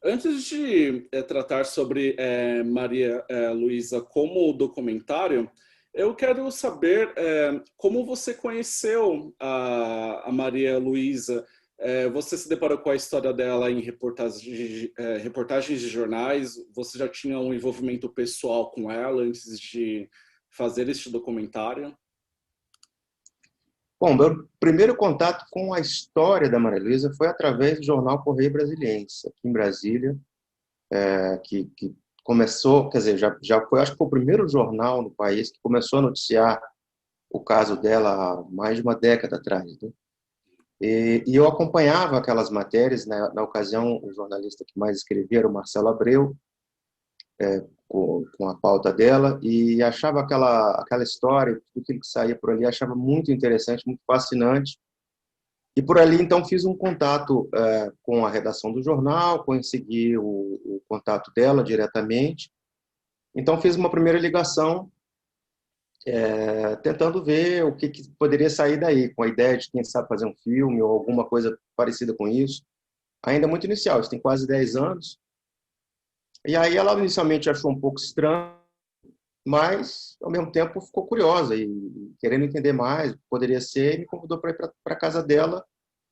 Antes de tratar sobre Maria Luísa como documentário, eu quero saber como você conheceu a Maria Luísa. Você se deparou com a história dela em reportagens de jornais? Você já tinha um envolvimento pessoal com ela antes de fazer este documentário? Bom, meu primeiro contato com a história da Maria Luísa foi através do jornal Correio Brasiliense, aqui em Brasília, que começou, quer dizer, já foi, acho que foi o primeiro jornal no país que começou a noticiar o caso dela há mais de uma década atrás, né? E eu acompanhava aquelas matérias, na ocasião, o jornalista que mais escrevia era o Marcelo Abreu, com a pauta dela, e achava aquela história, tudo aquilo que saía por ali, achava muito interessante, muito fascinante. E por ali, então, fiz um contato com a redação do jornal, consegui o contato dela diretamente. Então, fiz uma primeira ligação, tentando ver o que poderia sair daí, com a ideia de, quem sabe, fazer um filme ou alguma coisa parecida com isso. Ainda muito inicial, isso tem quase 10 anos. E aí ela inicialmente achou um pouco estranho, mas, ao mesmo tempo, ficou curiosa e querendo entender mais o que poderia ser, e me convidou para ir para a casa dela,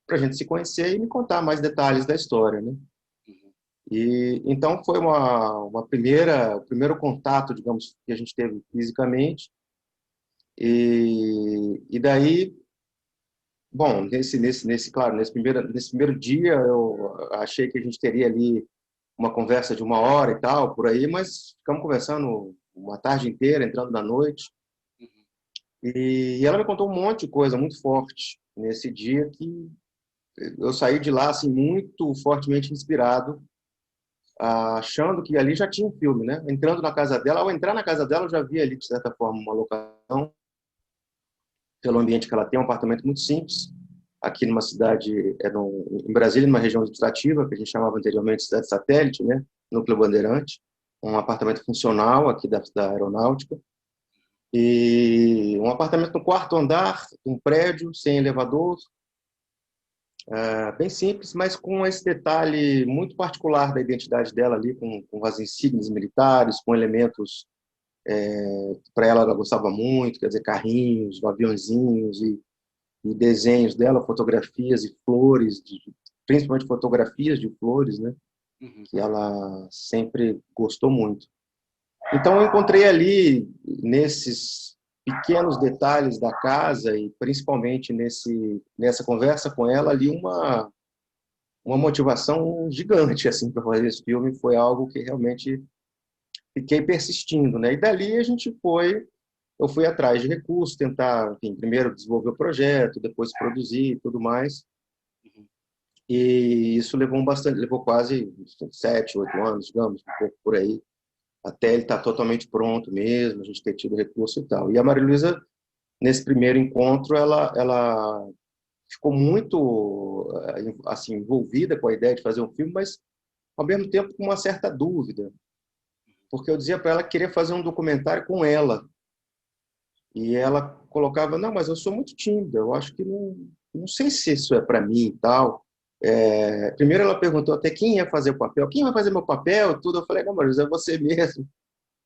para a gente se conhecer e me contar mais detalhes da história, né? E então foi o primeiro contato, digamos, que a gente teve fisicamente. E daí, bom, claro, nesse primeiro dia eu achei que a gente teria ali uma conversa de uma hora e tal, por aí, mas ficamos conversando uma tarde inteira, entrando na noite. E ela me contou um monte de coisa muito forte nesse dia, que eu saí de lá assim muito fortemente inspirado, achando que ali já tinha um filme, né? Entrando na casa dela, ao entrar na casa dela, eu já vi ali, de certa forma, uma locação, pelo ambiente que ela tem, um apartamento muito simples, aqui numa cidade, em Brasília, numa região administrativa, que a gente chamava anteriormente de cidade satélite, né? Núcleo Bandeirante, um apartamento funcional aqui da aeronáutica, e um apartamento no quarto andar, um prédio sem elevador, bem simples, mas com esse detalhe muito particular da identidade dela ali, com as insígnias militares, com elementos que para ela gostava muito, quer dizer, carrinhos, aviãozinhos e desenhos dela, fotografias e flores, principalmente fotografias de flores, né, Uhum. que ela sempre gostou muito. Então eu encontrei ali, nesses pequenos detalhes da casa e principalmente nessa conversa com ela ali, uma motivação gigante assim para fazer esse filme. Foi algo que realmente fiquei persistindo, né? E dali eu fui atrás de recursos, tentar, enfim, primeiro desenvolver o projeto, depois produzir e tudo mais. E isso levou quase 7, 8 anos, digamos, um pouco por aí, até ele estar totalmente pronto mesmo, a gente ter tido recurso e tal. E a Maria Luísa, nesse primeiro encontro, ela ficou muito assim envolvida com a ideia de fazer um filme, mas ao mesmo tempo com uma certa dúvida, porque eu dizia para ela que queria fazer um documentário com ela, e ela colocava: não, mas eu sou muito tímida, eu acho que não sei se isso é para mim e tal. Primeiro ela perguntou até quem ia fazer o papel, quem vai fazer meu papel e tudo. Eu falei: não, mas é você mesmo,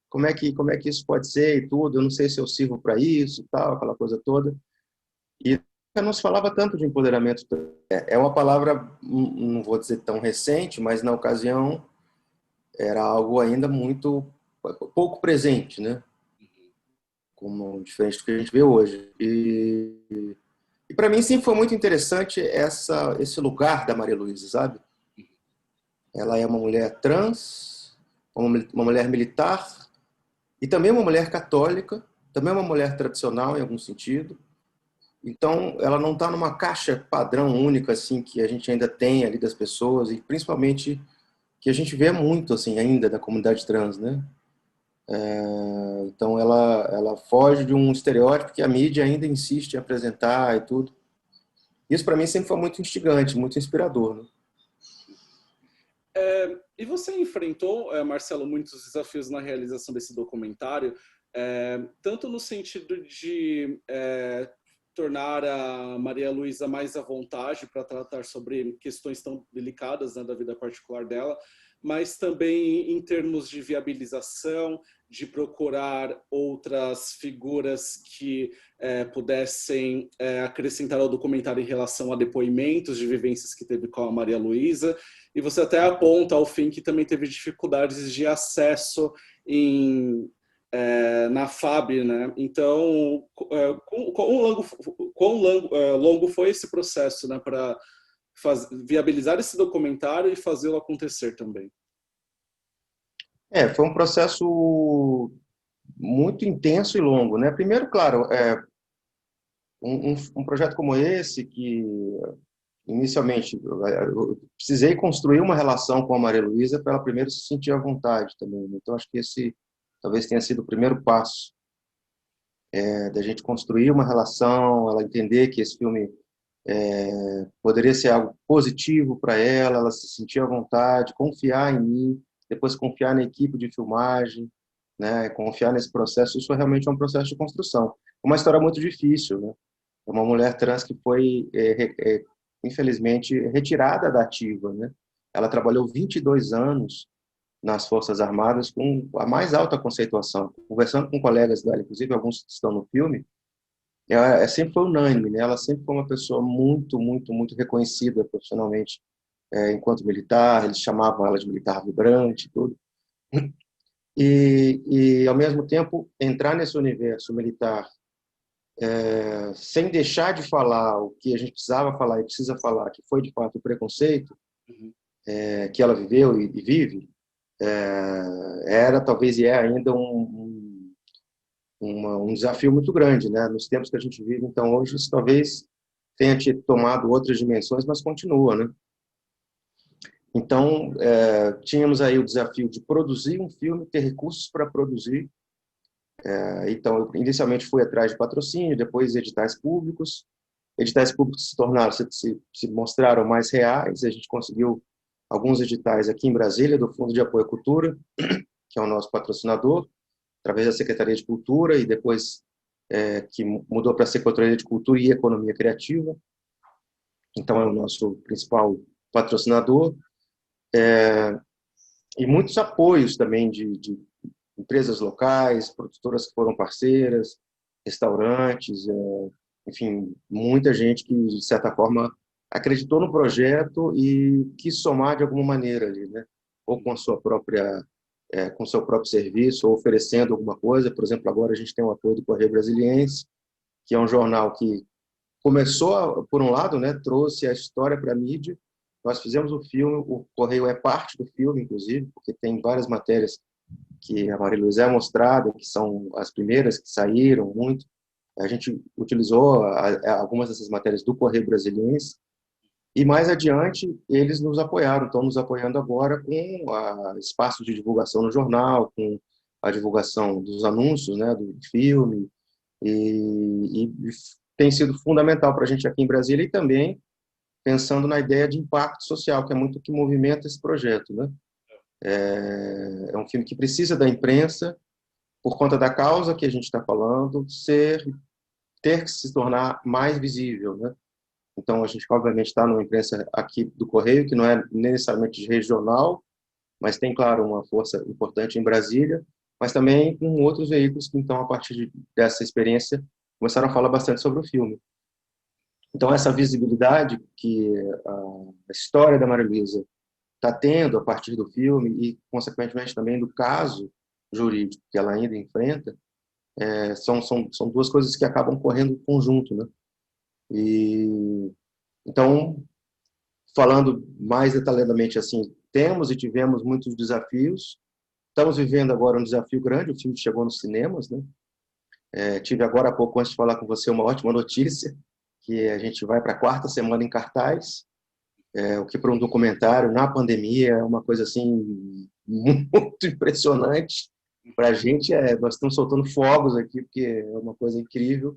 como é que isso pode ser e tudo, eu não sei se eu sirvo para isso e tal, aquela coisa toda. E não se falava tanto de empoderamento. É uma palavra, não vou dizer tão recente, mas na ocasião era algo ainda muito pouco presente, né? Como diferente do que a gente vê hoje. E para mim sempre foi muito interessante esse lugar da Maria Luísa, sabe? Ela é uma mulher trans, uma mulher militar e também uma mulher católica, também uma mulher tradicional em algum sentido. Então, ela não está numa caixa padrão única assim que a gente ainda tem ali das pessoas, e principalmente que a gente vê muito assim ainda da comunidade trans, né? Então ela foge de um estereótipo que a mídia ainda insiste em apresentar e tudo. Isso para mim sempre foi muito instigante, muito inspirador, né? E você enfrentou, Marcelo, muitos desafios na realização desse documentário, tanto no sentido de tornar a Maria Luísa mais à vontade para tratar sobre questões tão delicadas, né, da vida particular dela, mas também em termos de viabilização, de procurar outras figuras que pudessem acrescentar ao documentário em relação a depoimentos de vivências que teve com a Maria Luísa. E você até aponta ao fim que também teve dificuldades de acesso na FAB, né? Então, longo foi esse processo, né, para viabilizar esse documentário e fazê-lo acontecer também? Foi um processo muito intenso e longo, né? Primeiro, claro, um projeto como esse, que inicialmente eu precisei construir uma relação com a Maria Luísa para ela primeiro se sentir à vontade também. Então, acho que esse talvez tenha sido o primeiro passo, da gente construir uma relação, ela entender que esse filme poderia ser algo positivo para ela se sentir à vontade, confiar em mim, depois confiar na equipe de filmagem, né, confiar nesse processo. Isso realmente é um processo de construção. Uma história muito difícil, né? É uma mulher trans que foi, infelizmente, retirada da ativa, né? Ela trabalhou 22 anos nas Forças Armadas com a mais alta conceituação. Conversando com colegas dela, inclusive alguns que estão no filme, ela sempre foi unânime, né? Ela sempre foi uma pessoa muito, muito, muito reconhecida profissionalmente, enquanto militar. Eles chamavam ela de militar vibrante, tudo. Ao mesmo tempo, entrar nesse universo militar, sem deixar de falar o que a gente precisava falar e precisa falar, que foi de fato o preconceito, que ela viveu e vive, era talvez e é ainda um desafio muito grande, né? Nos tempos que a gente vive. Então, hoje, isso talvez tenha tomado outras dimensões, mas continua, né? Então, tínhamos aí o desafio de produzir um filme, ter recursos para produzir. Então, eu inicialmente fui atrás de patrocínio, depois editais públicos. Editais públicos se mostraram mais reais. A gente conseguiu alguns editais aqui em Brasília, do Fundo de Apoio à Cultura, que é o nosso patrocinador, através da Secretaria de Cultura, e depois que mudou para a Secretaria de Cultura e Economia Criativa. Então, é o nosso principal patrocinador. E muitos apoios também de empresas locais, produtoras que foram parceiras, restaurantes, enfim, muita gente que, de certa forma, acreditou no projeto e quis somar de alguma maneira ali, né? Ou com a sua própria, com o seu próprio serviço, ou oferecendo alguma coisa. Por exemplo, agora a gente tem o apoio do Correio Brasiliense, que é um jornal que começou, por um lado, né, trouxe a história para a mídia. Nós fizemos o filme, o Correio é parte do filme, inclusive, porque tem várias matérias que a Maria Luísa é mostrada, que são as primeiras que saíram muito. A gente utilizou algumas dessas matérias do Correio Brasiliense, e mais adiante eles nos apoiaram, estão nos apoiando agora com espaço de divulgação no jornal, com a divulgação dos anúncios, né, do filme, e tem sido fundamental para a gente aqui em Brasília, e também pensando na ideia de impacto social, que é muito o que movimenta esse projeto, né? É um filme que precisa da imprensa, por conta da causa que a gente está falando, ter que se tornar mais visível, né? Então, a gente, obviamente, está numa imprensa aqui do Correio, que não é necessariamente regional, mas tem, claro, uma força importante em Brasília, mas também com outros veículos que, então, a partir dessa experiência, começaram a falar bastante sobre o filme. Então, essa visibilidade que a história da Maria Luísa está tendo a partir do filme e, consequentemente, também do caso jurídico que ela ainda enfrenta, são duas coisas que acabam correndo em conjunto, né? Então, falando mais detalhadamente assim, temos e tivemos muitos desafios. Estamos vivendo agora um desafio grande. O filme chegou nos cinemas, né? Tive agora há pouco, antes de falar com você, uma ótima notícia, que a gente vai para a 4ª semana em cartaz, o que para um documentário na pandemia é uma coisa assim muito impressionante. Para a gente, nós estamos soltando fogos aqui, porque é uma coisa incrível.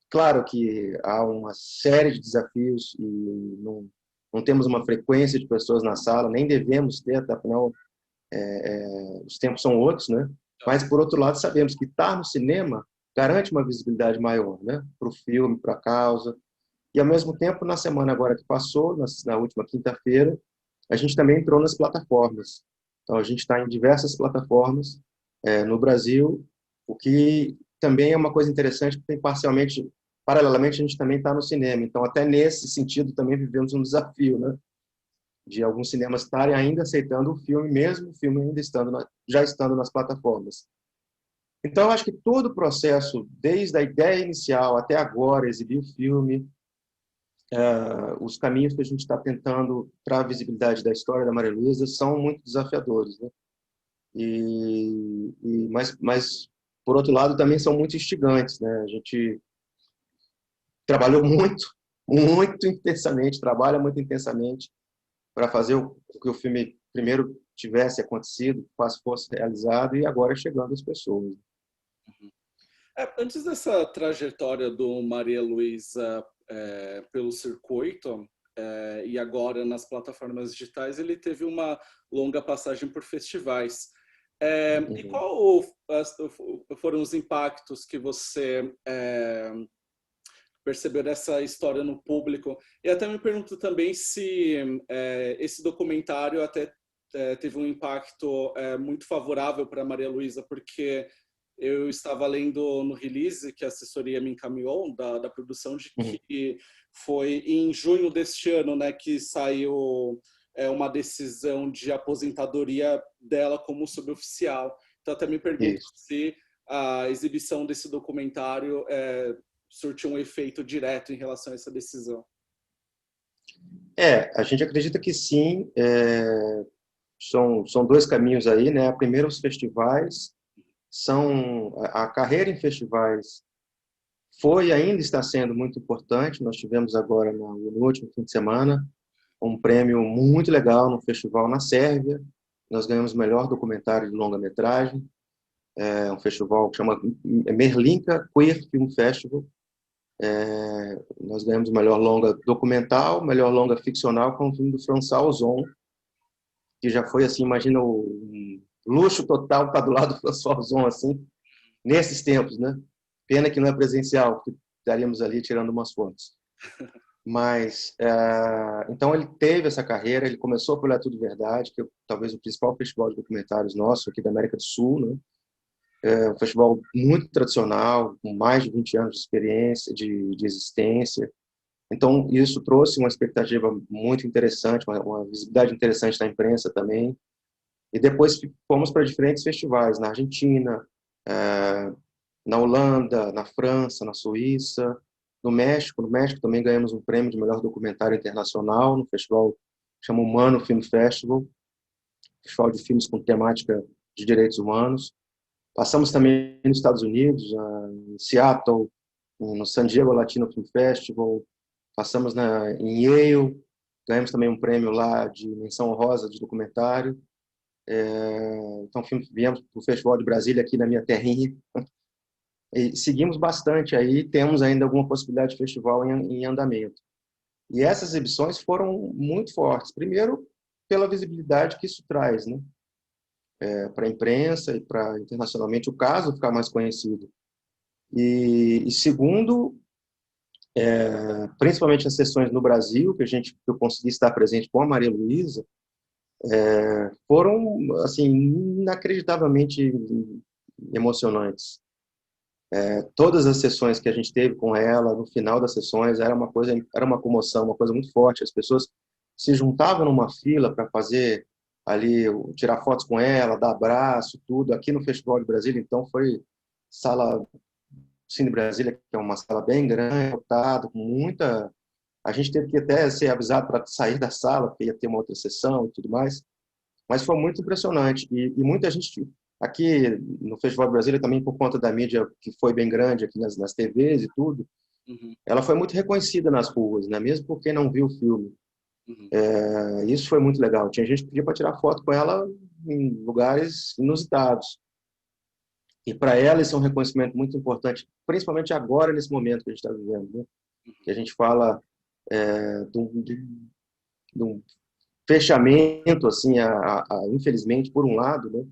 Claro que há uma série de desafios e não temos uma frequência de pessoas na sala, nem devemos ter, até afinal os tempos são outros, né? Mas, por outro lado, sabemos que estar no cinema garante uma visibilidade maior, né? Para o filme, para a causa. E, ao mesmo tempo, na semana agora que passou, na última quinta-feira, a gente também entrou nas plataformas. Então, a gente está em diversas plataformas no Brasil, o que também é uma coisa interessante, porque parcialmente, paralelamente, a gente também está no cinema. Então, até nesse sentido, também vivemos um desafio, né? De alguns cinemas estarem ainda aceitando o filme, mesmo o filme ainda já estando nas plataformas. Então, eu acho que todo o processo, desde a ideia inicial até agora, exibir o filme, os caminhos que a gente está tentando para a visibilidade da história da Maria Luísa são muito desafiadores, né? Mas, por outro lado, também são muito instigantes, né? A gente trabalhou muito, muito intensamente, trabalha muito intensamente para fazer o que o filme primeiro tivesse acontecido, quase fosse realizado, e agora chegando às pessoas. Antes dessa trajetória do Maria Luísa pelo circuito, e agora nas plataformas digitais, ele teve uma longa passagem por festivais. E qual foram os impactos que você percebeu dessa história no público? E até me pergunto também se esse documentário até teve um impacto muito favorável para Maria Luísa, porque eu estava lendo no release que a assessoria me encaminhou da produção de que foi em junho deste ano, né, que saiu uma decisão de aposentadoria dela como suboficial. Então até me pergunto se a exibição desse documentário surtiu um efeito direto em relação a essa decisão. A gente acredita que sim. São dois caminhos aí, né? Primeiro, os festivais. A carreira em festivais foi e ainda está sendo muito importante. Nós tivemos agora, no último fim de semana, um prêmio muito legal no festival na Sérvia. Nós ganhamos o melhor documentário de longa-metragem. Um festival que chama Merlinka Queer Film Festival. Nós ganhamos o melhor longa documental, melhor longa ficcional, com o filme do François Ozon, que já foi, assim, imagina o luxo total estar do lado do François Ozon, assim, nesses tempos, né? Pena que não é presencial, porque estaríamos ali tirando umas fotos. Mas, então ele teve essa carreira, ele começou pelo É Tudo Verdade, que é talvez o principal festival de documentários nosso aqui da América do Sul, né? Um festival muito tradicional, com mais de 20 anos de experiência, de existência. Então, isso trouxe uma expectativa muito interessante, uma visibilidade interessante na imprensa também. E depois fomos para diferentes festivais, na Argentina, na Holanda, na França, na Suíça, no México. No México também ganhamos um prêmio de melhor documentário internacional, no festival que chama Humano Film Festival, festival de filmes com temática de direitos humanos. Passamos também nos Estados Unidos, em Seattle, no San Diego Latino Film Festival. Passamos em Yale, ganhamos também um prêmio lá de menção honrosa de documentário. Então, viemos para o Festival de Brasília, aqui na minha terrinha, e seguimos bastante aí, temos ainda alguma possibilidade de festival em andamento. E essas exibições foram muito fortes. Primeiro, pela visibilidade que isso traz, né? Para a imprensa e para internacionalmente o caso ficar mais conhecido. E segundo, principalmente as sessões no Brasil, que eu consegui estar presente com a Maria Luísa, foram, assim, inacreditavelmente emocionantes. Todas as sessões que a gente teve com ela, no final das sessões, era uma comoção, uma coisa muito forte. As pessoas se juntavam numa fila para fazer ali, tirar fotos com ela, dar abraço, tudo. Aqui no Festival de Brasília, então, foi sala Cine Brasília, que é uma sala bem grande, lotada, com muita... A gente teve que até ser avisado para sair da sala, porque ia ter uma outra sessão e tudo mais. Mas foi muito impressionante. E muita gente, aqui no Festival de Brasília, também por conta da mídia que foi bem grande aqui nas TVs e tudo, ela foi muito reconhecida nas ruas, né? Mesmo por quem não viu o filme. Isso foi muito legal. Tinha gente que pedia para tirar foto com ela em lugares inusitados. E para ela isso é um reconhecimento muito importante, principalmente agora, nesse momento que a gente está vivendo, né? Que a gente fala de um fechamento, assim, infelizmente, por um lado, né?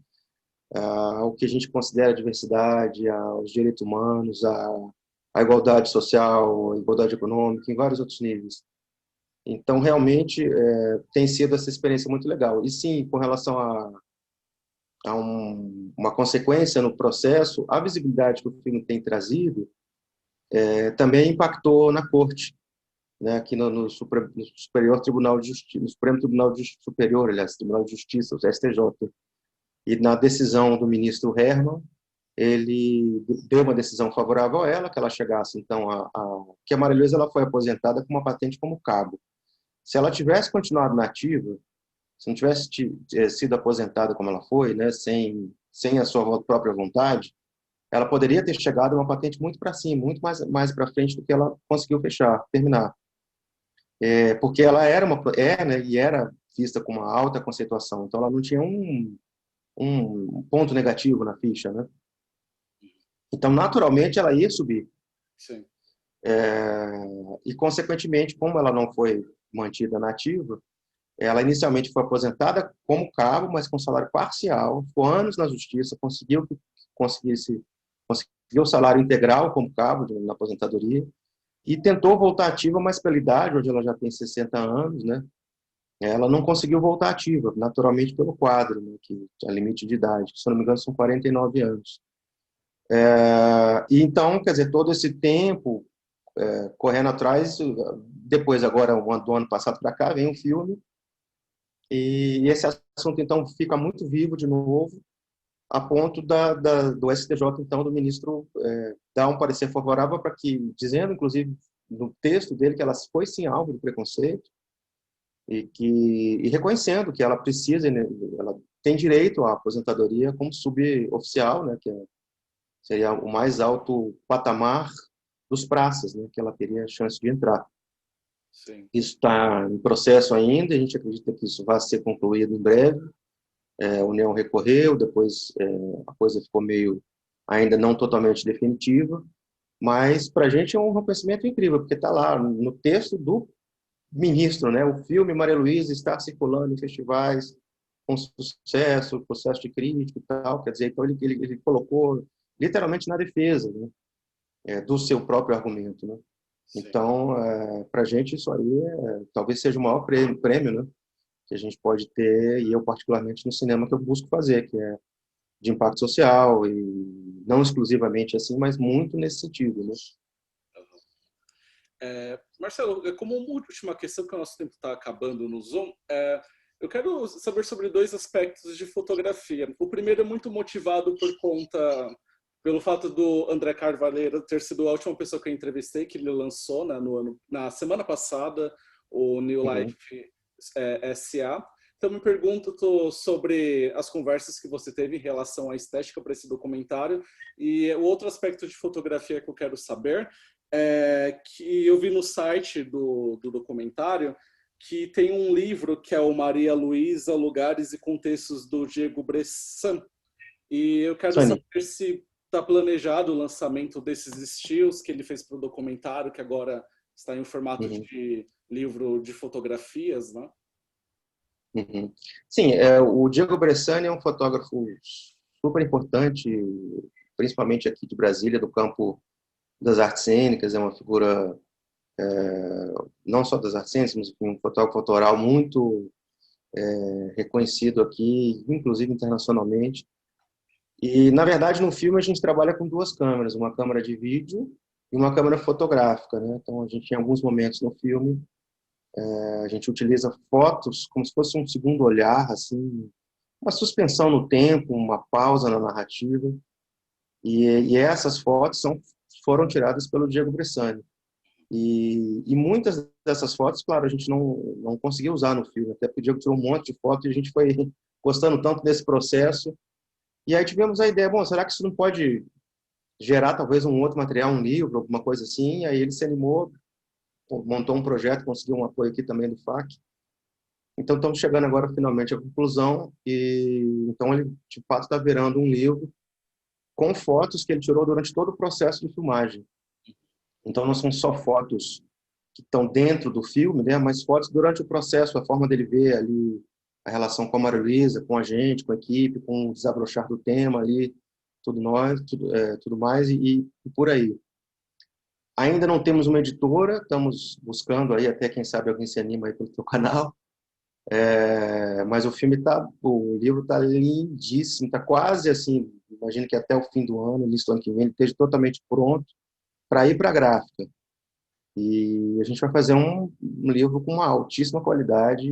Ao que a gente considera diversidade, aos direitos humanos, à igualdade social, à igualdade econômica, em vários outros níveis. Então, realmente, tem sido essa experiência muito legal. E sim, com relação uma consequência no processo, a visibilidade que o filme tem trazido também impactou na corte, né, aqui no Superior Tribunal de Justiça, no Supremo Tribunal de Justiça Superior, aliás, Tribunal de Justiça, o STJ. E na decisão do ministro Herman, ele deu uma decisão favorável a ela, que ela chegasse, então, que a Maria Luísa ela foi aposentada com uma patente como cabo. Se ela tivesse continuado na ativa, se não tivesse sido aposentada como ela foi, né, sem a sua própria vontade, ela poderia ter chegado a uma patente muito para cima, muito mais para frente do que ela conseguiu terminar. Porque ela né, e era vista com uma alta conceituação, então ela não tinha um ponto negativo na ficha, né? Então, naturalmente, ela ia subir. Sim. E, consequentemente, como ela não foi mantida na ativa, ela inicialmente foi aposentada como cabo, mas com salário parcial, ficou anos na justiça, conseguiu o salário integral como cabo na aposentadoria, e tentou voltar ativa, mas pela idade, hoje ela já tem 60 anos, né? Ela não conseguiu voltar ativa, naturalmente pelo quadro, né, que é limite de idade, que, se não me engano, são 49 anos. E então, quer dizer, todo esse tempo correndo atrás, depois agora, do ano passado para cá, vem um filme, e esse assunto, então, fica muito vivo de novo, a ponto do STJ, então, do ministro dar um parecer favorável para que, dizendo, inclusive, no texto dele, que ela foi, sim, alvo de preconceito, e reconhecendo que ela precisa, né, ela tem direito à aposentadoria como suboficial, né, que seria o mais alto patamar dos praças, né, que ela teria chance de entrar. Sim. Isso está em processo ainda, a gente acredita que isso vai ser concluído em breve. A União recorreu, depois a coisa ficou meio ainda não totalmente definitiva, mas para a gente é um reconhecimento incrível, porque está lá no texto do ministro, né? O filme Maria Luísa está circulando em festivais com sucesso, processo de crítica e tal, quer dizer, então ele colocou literalmente na defesa, né? Do seu próprio argumento, né? Sim. Então, para a gente isso aí talvez seja o maior prêmio, né, que a gente pode ter, e eu particularmente no cinema que eu busco fazer, que é de impacto social, e não exclusivamente assim, mas muito nesse sentido, né? Marcelo, como uma última questão, que o nosso tempo está acabando no Zoom, eu quero saber sobre dois aspectos de fotografia. O primeiro é muito motivado pelo fato do André Carvalheira ter sido a última pessoa que eu entrevistei, que ele lançou, né, na semana passada, o New Life SA. Então, me pergunto sobre as conversas que você teve em relação à estética para esse documentário. E o outro aspecto de fotografia que eu quero saber que eu vi no site do documentário que tem um livro que é o Maria Luísa, Lugares e Contextos, do Diego Bressan. E eu quero saber se está planejado o lançamento desses estilos que ele fez para o documentário, que agora está em formato de livro de fotografias, né? Sim, o Diego Bressani é um fotógrafo super importante, principalmente aqui de Brasília, do campo das artes cênicas, é uma figura não só das artes cênicas, mas um fotógrafo autoral muito reconhecido aqui, inclusive internacionalmente. E, na verdade, no filme a gente trabalha com duas câmeras, uma câmera de vídeo e uma câmera fotográfica, né? Então, a gente, em alguns momentos no filme, a gente utiliza fotos como se fosse um segundo olhar, assim, uma suspensão no tempo, uma pausa na narrativa. E essas fotos foram tiradas pelo Diego Bressani. E muitas dessas fotos, claro, a gente não conseguiu usar no filme, até porque o Diego tirou um monte de fotos e a gente foi gostando tanto desse processo. E aí tivemos a ideia, bom, será que isso não pode gerar talvez um outro material, um livro, alguma coisa assim? E aí ele se animou, montou um projeto, conseguiu um apoio aqui também do FAC. Então estamos chegando agora finalmente à conclusão, e então ele de fato está virando um livro com fotos que ele tirou durante todo o processo de filmagem. Então não são só fotos que estão dentro do filme, né, mas fotos durante o processo, a forma dele ver ali a relação com a Maria Luísa, com a gente, com a equipe, com o desabrochar do tema ali, tudo mais, e por aí. Ainda não temos uma editora, estamos buscando aí, até quem sabe alguém se anima aí pelo teu canal, Mas o livro está lindíssimo, está quase assim, imagino que até o fim do ano, início do ano que vem, ele esteja totalmente pronto para ir para a gráfica. E a gente vai fazer um livro com uma altíssima qualidade,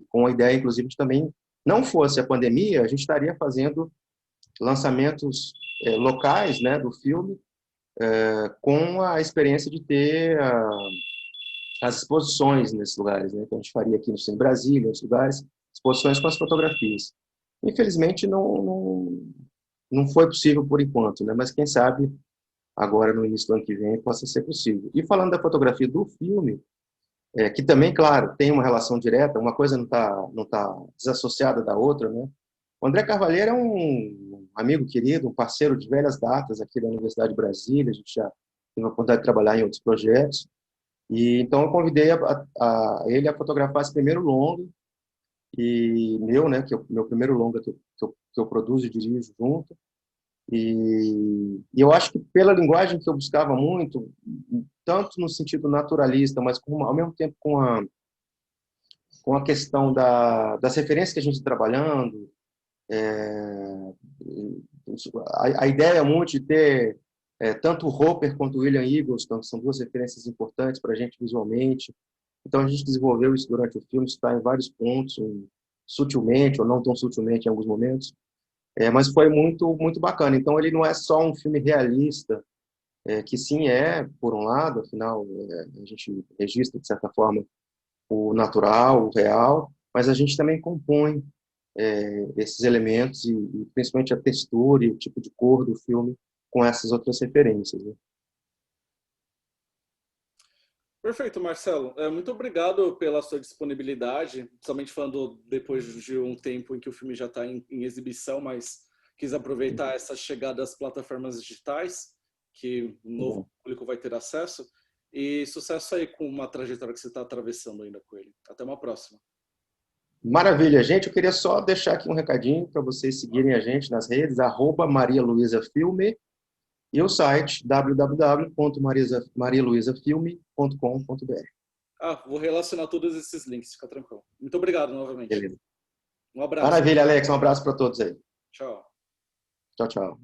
com a ideia, inclusive, de também, não fosse a pandemia, a gente estaria fazendo lançamentos locais, né, do filme, com a experiência de ter as exposições nesses lugares, né? Então a gente faria aqui no Cine Brasília, em outros lugares, exposições com as fotografias. Infelizmente não foi possível por enquanto, né? Mas quem sabe agora no início do ano que vem possa ser possível. E falando da fotografia do filme, que também, claro, tem uma relação direta, uma coisa não tá desassociada da outra, né? O André Carvalheiro é um amigo querido, um parceiro de velhas datas aqui da Universidade de Brasília, a gente já teve a oportunidade de trabalhar em outros projetos, e então eu convidei ele a fotografar esse primeiro longa, e meu, né, que é o meu primeiro longa que eu produzo e dirijo junto, e eu acho que pela linguagem que eu buscava muito, tanto no sentido naturalista, mas ao mesmo tempo com a questão das referências que a gente está trabalhando, é, a ideia muito de ter tanto o Hopper quanto o William Eggleston, que são duas referências importantes para a gente visualmente. Então a gente desenvolveu isso durante o filme, está em vários pontos, sutilmente ou não tão sutilmente em alguns momentos, mas foi muito muito bacana. Então ele não é só um filme realista, que sim por um lado, afinal a gente registra de certa forma o natural, o real, mas a gente também compõe esses elementos e principalmente a textura e o tipo de cor do filme com essas outras referências, né? Perfeito, Marcelo. Muito obrigado pela sua disponibilidade, principalmente falando depois de um tempo em que o filme já está em exibição, mas quis aproveitar essa chegada às plataformas digitais, que o novo Bom, público vai ter acesso. E sucesso aí com uma trajetória que você está atravessando ainda com ele. Até uma próxima. maravilha, gente. Eu queria só deixar aqui um recadinho para vocês seguirem a gente nas redes, @marialuisafilme e o site www.marialuisafilme.com.br. Vou relacionar todos esses links, fica tranquilo. Muito obrigado novamente. Beleza. Um abraço. Maravilha, Alex. Um abraço para todos aí. Tchau. Tchau, tchau.